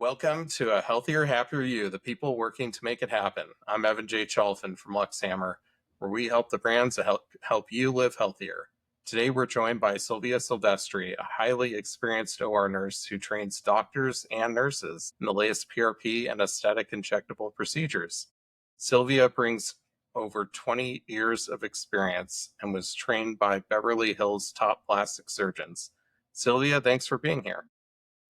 Welcome to A Healthier, Happier You, the people working to make it happen. I'm Evan J. Chalfin from Luxhammer, where we help the brands to help you live healthier. Today, we're joined by Sylvia Silvestri, a highly experienced OR nurse who trains doctors and nurses in the latest PRP and aesthetic injectable procedures. Sylvia brings over 20 years of experience and was trained by Beverly Hills top plastic surgeons. Sylvia, thanks for being here.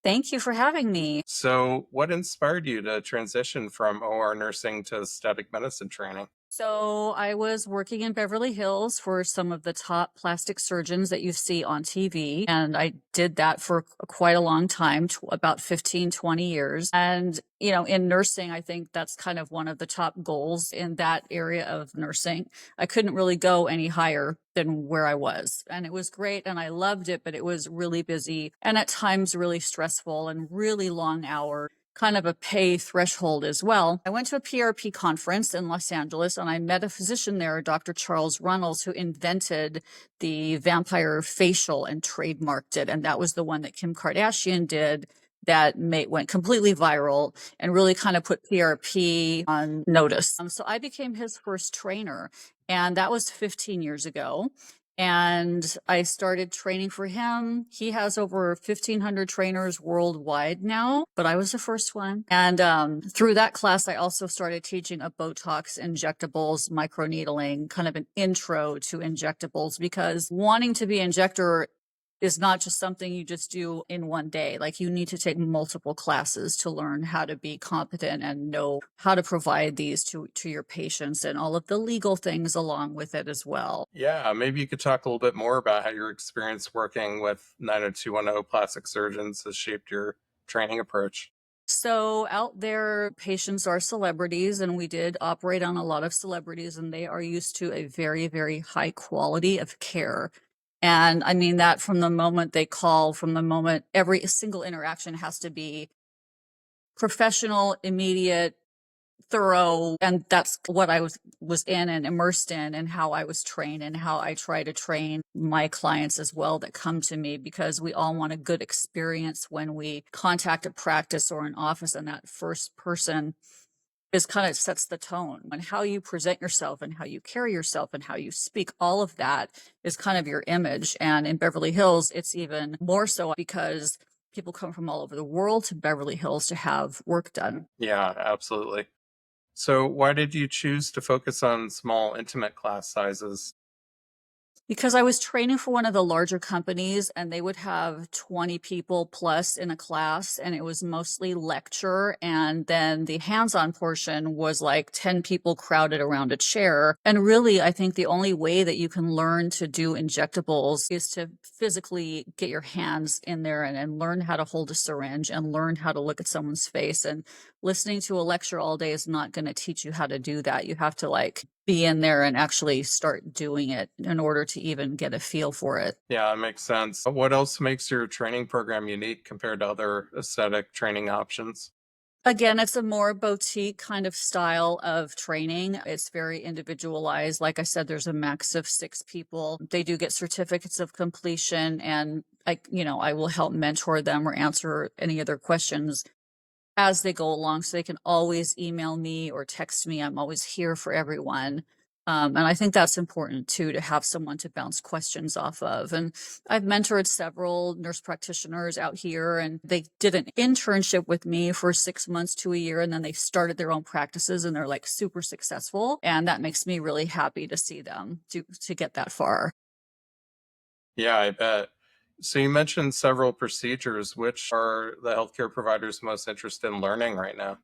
Thank you for having me. So, what inspired you to transition from OR nursing to aesthetic medicine training? So I was working in Beverly Hills for some of the top plastic surgeons that you see on TV. And I did that for quite a long time, about 15, 20 years. And, in nursing, I think that's kind of one of the top goals in that area of nursing. I couldn't really go any higher than where I was. And it was great and I loved it, but it was really busy and at times really stressful and really long hours. Kind of a pay threshold as well. I went to a PRP conference in Los Angeles and I met a physician there, Dr. Charles Runnels, who invented the vampire facial and trademarked it. And that was the one that Kim Kardashian did that went completely viral and really kind of put PRP on notice. So I became his first trainer, and that was 15 years ago. And I started training for him. He has over 1,500 trainers worldwide now, but I was the first one. And through that class, I also started teaching a Botox, injectables, microneedling, kind of an intro to injectables, because wanting to be an injector is not just something you just do in one day. Like, you need to take multiple classes to learn how to be competent and know how to provide these to your patients and all of the legal things along with it as well. Yeah, maybe you could talk a little bit more about how your experience working with 90210 plastic surgeons has shaped your training approach. So out there, patients are celebrities, and we did operate on a lot of celebrities, and they are used to a very, very high quality of care. And I mean that from the moment they call, from the moment every single interaction has to be professional, immediate, thorough. And that's what I was in and immersed in, and how I was trained and how I try to train my clients as well that come to me, because we all want a good experience when we contact a practice or an office, and that first person is kind of sets the tone. And how you present yourself and how you carry yourself and how you speak, all of that is kind of your image. And in Beverly Hills, it's even more so because people come from all over the world to Beverly Hills to have work done. Yeah, absolutely. So, why did you choose to focus on small, intimate class sizes? Because I was training for one of the larger companies, and they would have 20 people plus in a class, and it was mostly lecture. And then the hands-on portion was like 10 people crowded around a chair. And really, I think the only way that you can learn to do injectables is to physically get your hands in there and learn how to hold a syringe and learn how to look at someone's face. And listening to a lecture all day is not going to teach you how to do that. You have to be in there and actually start doing it in order to even get a feel for it. Yeah, that makes sense. What else makes your training program unique compared to other aesthetic training options? Again, it's a more boutique kind of style of training. It's very individualized. Like I said, there's a max of 6 people. They do get certificates of completion, and I will help mentor them or answer any other questions as they go along. So they can always email me or text me. I'm always here for everyone. And I think that's important too, to have someone to bounce questions off of. And I've mentored several nurse practitioners out here, and they did an internship with me for 6 months to a year. And then they started their own practices, and they're like super successful. And that makes me really happy to see them to get that far. Yeah, I bet. So, you mentioned several procedures. Which are the healthcare providers most interested in learning right now?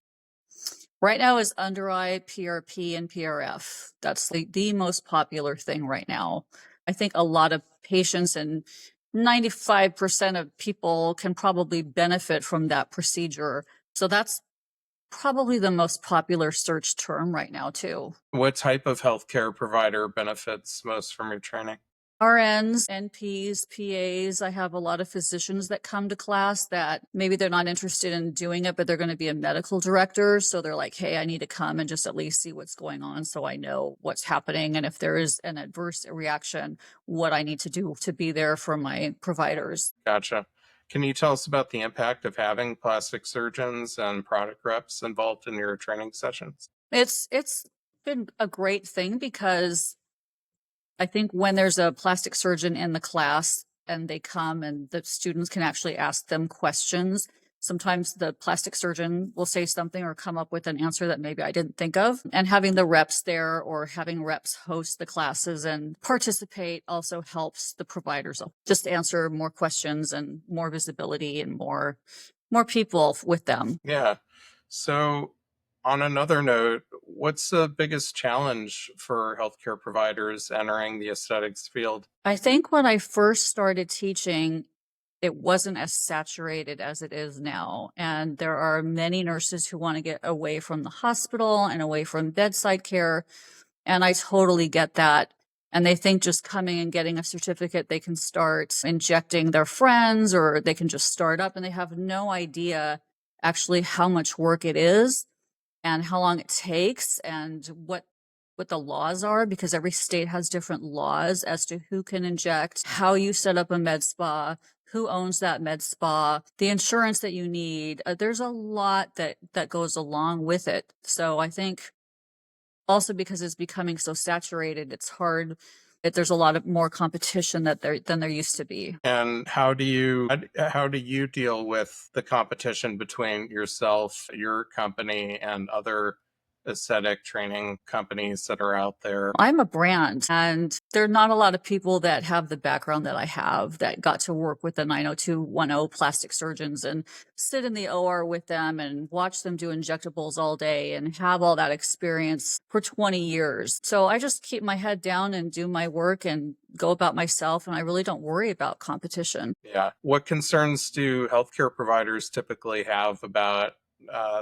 Right now is under eye, PRP, and PRF. That's the most popular thing right now. I think a lot of patients and 95% of people can probably benefit from that procedure. So that's probably the most popular search term right now, too. What type of healthcare provider benefits most from your training? RNs, NPs, PAs. I have a lot of physicians that come to class that maybe they're not interested in doing it, but they're going to be a medical director. So they're like, hey, I need to come and just at least see what's going on so I know what's happening. And if there is an adverse reaction, what I need to do to be there for my providers. Gotcha. Can you tell us about the impact of having plastic surgeons and product reps involved in your training sessions? It's been a great thing because I think when there's a plastic surgeon in the class and they come and the students can actually ask them questions, sometimes the plastic surgeon will say something or come up with an answer that maybe I didn't think of. And having the reps there or having reps host the classes and participate also helps the providers just answer more questions and more visibility and more people with them. Yeah. So, on another note, what's the biggest challenge for healthcare providers entering the aesthetics field? I think when I first started teaching, it wasn't as saturated as it is now. And there are many nurses who want to get away from the hospital and away from bedside care. And I totally get that. And they think just coming and getting a certificate, they can start injecting their friends or they can just start up, and they have no idea actually how much work it is and how long it takes and what the laws are, because every state has different laws as to who can inject, how you set up a med spa, who owns that med spa, the insurance that you need. There's a lot that goes along with it. So I think also because it's becoming so saturated, it's hard. There's a lot of more competition than there used to be. And how do you deal with the competition between yourself, your company, and other aesthetic training companies that are out there? I'm a brand, and there are not a lot of people that have the background that I have that got to work with the 90210 plastic surgeons and sit in the OR with them and watch them do injectables all day and have all that experience for 20 years. So I just keep my head down and do my work and go about myself, and I really don't worry about competition. Yeah. What concerns do healthcare providers typically have about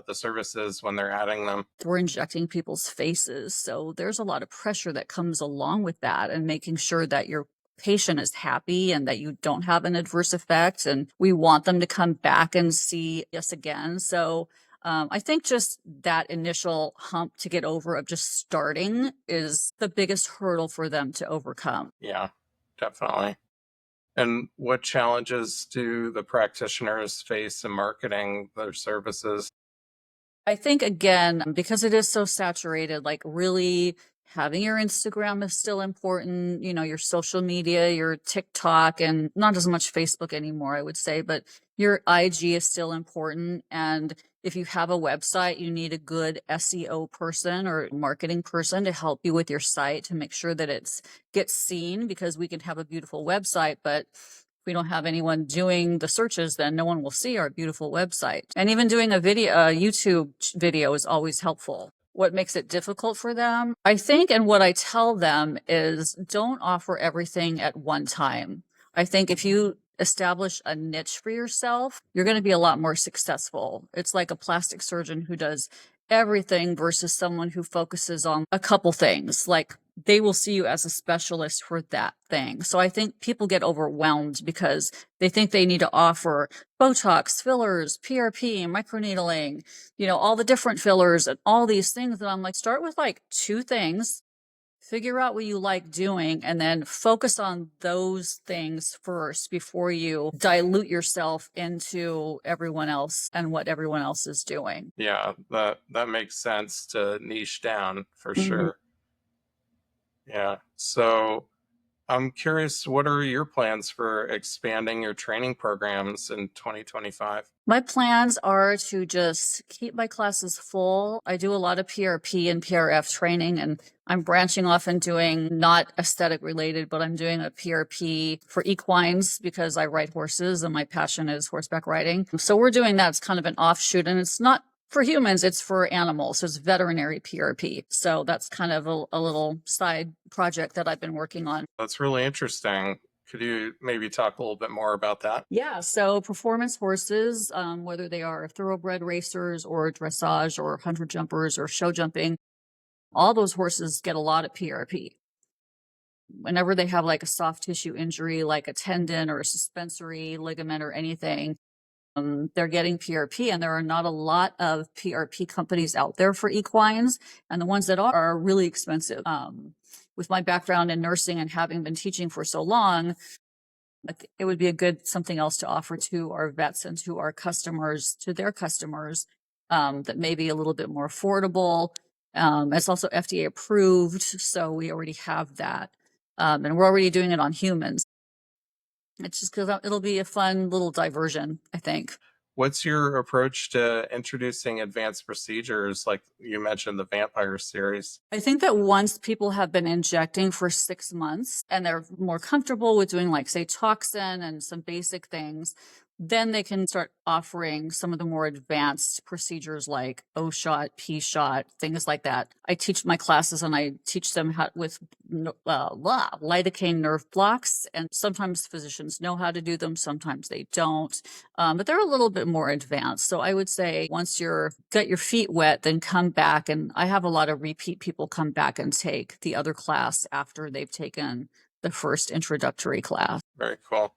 the services when they're adding them? We're injecting people's faces. So there's a lot of pressure that comes along with that and making sure that your patient is happy and that you don't have an adverse effect. And we want them to come back and see us again. So I think just that initial hump to get over of just starting is the biggest hurdle for them to overcome. Yeah, definitely. And what challenges do the practitioners face in marketing their services? I think again, because it is so saturated, like really having your Instagram is still important, your social media, your TikTok, and not as much Facebook anymore, I would say, but your IG is still important. And if you have a website, you need a good SEO person or marketing person to help you with your site to make sure that it gets seen, because we can have a beautiful website, but if we don't have anyone doing the searches, then no one will see our beautiful website. And even doing a YouTube video is always helpful. What makes it difficult for them, I think, and what I tell them is don't offer everything at one time. I think if you establish a niche for yourself, you're going to be a lot more successful. It's like a plastic surgeon who does everything versus someone who focuses on a couple things. Like they will see you as a specialist for that thing. So I think people get overwhelmed because they think they need to offer Botox, fillers, PRP, microneedling, all the different fillers and all these things. And I'm like, start with like 2 things, figure out what you like doing, and then focus on those things first before you dilute yourself into everyone else and what everyone else is doing. Yeah, that makes sense to niche down for Mhm. sure. Yeah. So I'm curious, what are your plans for expanding your training programs in 2025? My plans are to just keep my classes full. I do a lot of PRP and PRF training, and I'm branching off and doing not aesthetic related, but I'm doing a PRP for equines because I ride horses and my passion is horseback riding. So we're doing that. It's kind of an offshoot, and it's not for humans, it's for animals. So it's veterinary PRP. So that's kind of a little side project that I've been working on. That's really interesting. Could you maybe talk a little bit more about that? Yeah, so performance horses, whether they are thoroughbred racers or dressage or hunter jumpers or show jumping, all those horses get a lot of PRP. Whenever they have like a soft tissue injury, like a tendon or a suspensory ligament or anything, they're getting PRP, and there are not a lot of PRP companies out there for equines, and the ones that are really expensive. With my background in nursing and having been teaching for so long, It would be a good something else to offer to our vets and to our customers, to their customers, that may be a little bit more affordable. It's also FDA approved, so we already have that. And we're already doing it on humans. It's just because it'll be a fun little diversion, I think. What's your approach to introducing advanced procedures like you mentioned the vampire series? I think that once people have been injecting for 6 months and they're more comfortable with doing, like, say, toxin and some basic things, then they can start offering some of the more advanced procedures like O shot, P shot, things like that. I teach my classes and I teach them how with lidocaine nerve blocks, and sometimes physicians know how to do them, sometimes they don't. But they're a little bit more advanced. So I would say once you're got your feet wet, then come back. And I have a lot of repeat people come back and take the other class after they've taken the first introductory class. Very cool.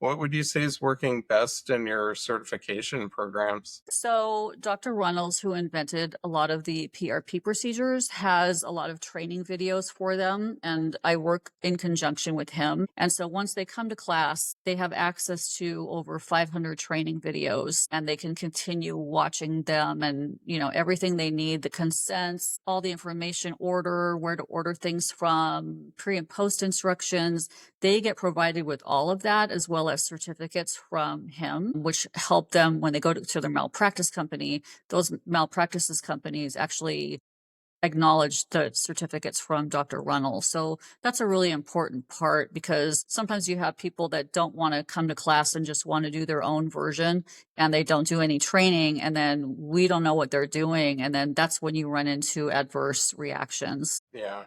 What would you say is working best in your certification programs? So Dr. Runnels, who invented a lot of the PRP procedures, has a lot of training videos for them, and I work in conjunction with him. And so once they come to class, they have access to over 500 training videos, and they can continue watching them, and everything they need, the consents, all the information, where to order things from, pre and post instructions. They get provided with all of that, as well as certificates from him, which help them when they go to their malpractice company. Those malpractices companies actually acknowledge the certificates from Dr. Runnell. So that's a really important part, because sometimes you have people that don't want to come to class and just want to do their own version, and they don't do any training, and then we don't know what they're doing. And then that's when you run into adverse reactions. Yeah.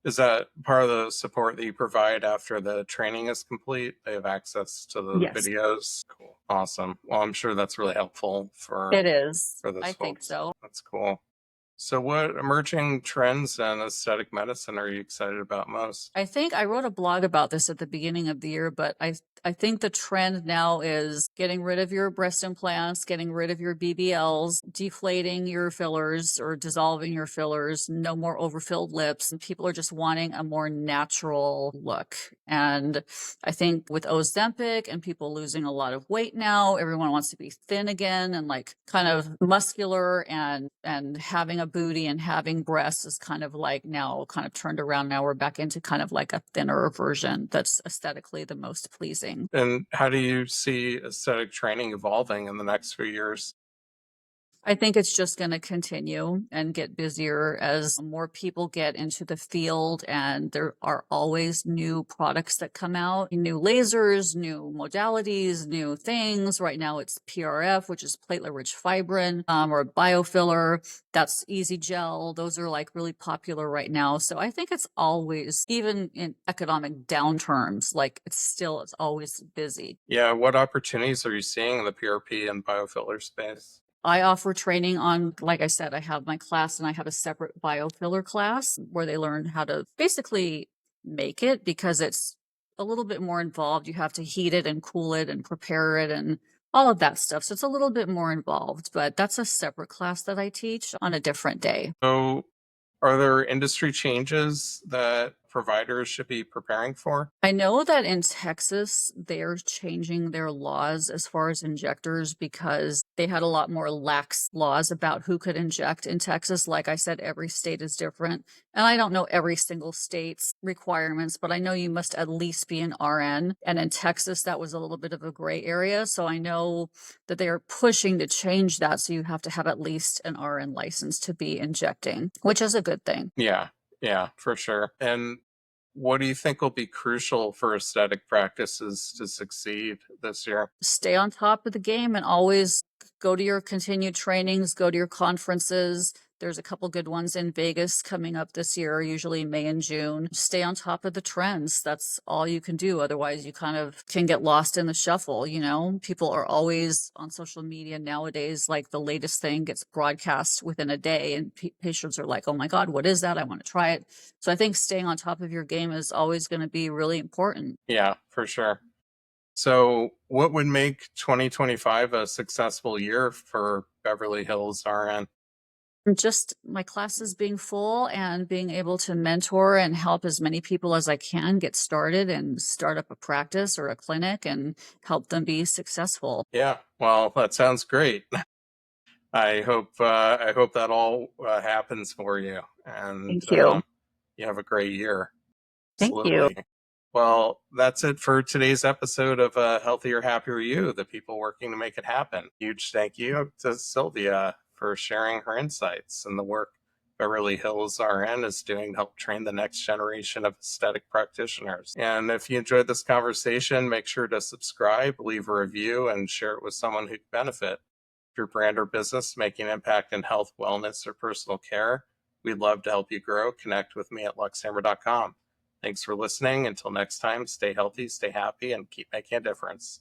Is that part of the support that you provide after the training is complete? They have access to the Yes, videos. Cool. Awesome. Well, I'm sure that's really helpful it is. for those I think folks. so. That's cool. So what emerging trends in aesthetic medicine are you excited about most? I think I wrote a blog about this at the beginning of the year, but I think the trend now is getting rid of your breast implants, getting rid of your BBLs, deflating your fillers or dissolving your fillers, no more overfilled lips. And people are just wanting a more natural look. And I think with Ozempic and people losing a lot of weight now, everyone wants to be thin again and like kind of muscular, and having a booty and having breasts is kind of like now kind of turned around. Now we're back into kind of like a thinner version that's aesthetically the most pleasing. And how do you see aesthetic training evolving in the next few years? I think it's just going to continue and get busier as more people get into the field, and there are always new products that come out, new lasers, new modalities, new things. Right now it's PRF, which is platelet-rich fibrin, or biofiller. That's easy gel. Those are like really popular right now. So I think it's always, even in economic downturns, like it's always busy. Yeah, what opportunities are you seeing in the PRP and biofiller space? I offer training on, like I said, I have my class and I have a separate biofiller class where they learn how to basically make it, because it's a little bit more involved. You have to heat it and cool it and prepare it and all of that stuff. So it's a little bit more involved, but that's a separate class that I teach on a different day. So are there industry changes that providers should be preparing for? I know that in Texas, they're changing their laws as far as injectors, because they had a lot more lax laws about who could inject in Texas. Like I said, every state is different. And I don't know every single state's requirements, but I know you must at least be an RN. And in Texas, that was a little bit of a gray area. So I know that they are pushing to change that. So you have to have at least an RN license to be injecting, which is a good thing. Yeah, for sure. And what do you think will be crucial for aesthetic practices to succeed this year? Stay on top of the game and always go to your continued trainings, go to your conferences. There's a couple good ones in Vegas coming up this year, usually May and June. Stay on top of the trends. That's all you can do. Otherwise, you kind of can get lost in the shuffle. People are always on social media nowadays. Like the latest thing gets broadcast within a day, and patients are like, oh my God, what is that? I want to try it. So I think staying on top of your game is always going to be really important. Yeah, for sure. So, what would make 2025 a successful year for Beverly Hills RN? Just my classes being full and being able to mentor and help as many people as I can get started and start up a practice or a clinic and help them be successful. Yeah, well, that sounds great. I hope that all happens for you, and Thank you. you have a great year. Thank you. Absolutely. Well, that's it for today's episode of Healthier, Happier You, the people working to make it happen. Huge thank you to Sylvia for sharing her insights and the work Beverly Hills RN is doing to help train the next generation of aesthetic practitioners. And if you enjoyed this conversation, make sure to subscribe, leave a review, and share it with someone who could benefit. If your brand or business making an impact in health, wellness, or personal care, we'd love to help you grow. Connect with me at luxhammer.com. Thanks for listening. Until next time, stay healthy, stay happy, and keep making a difference.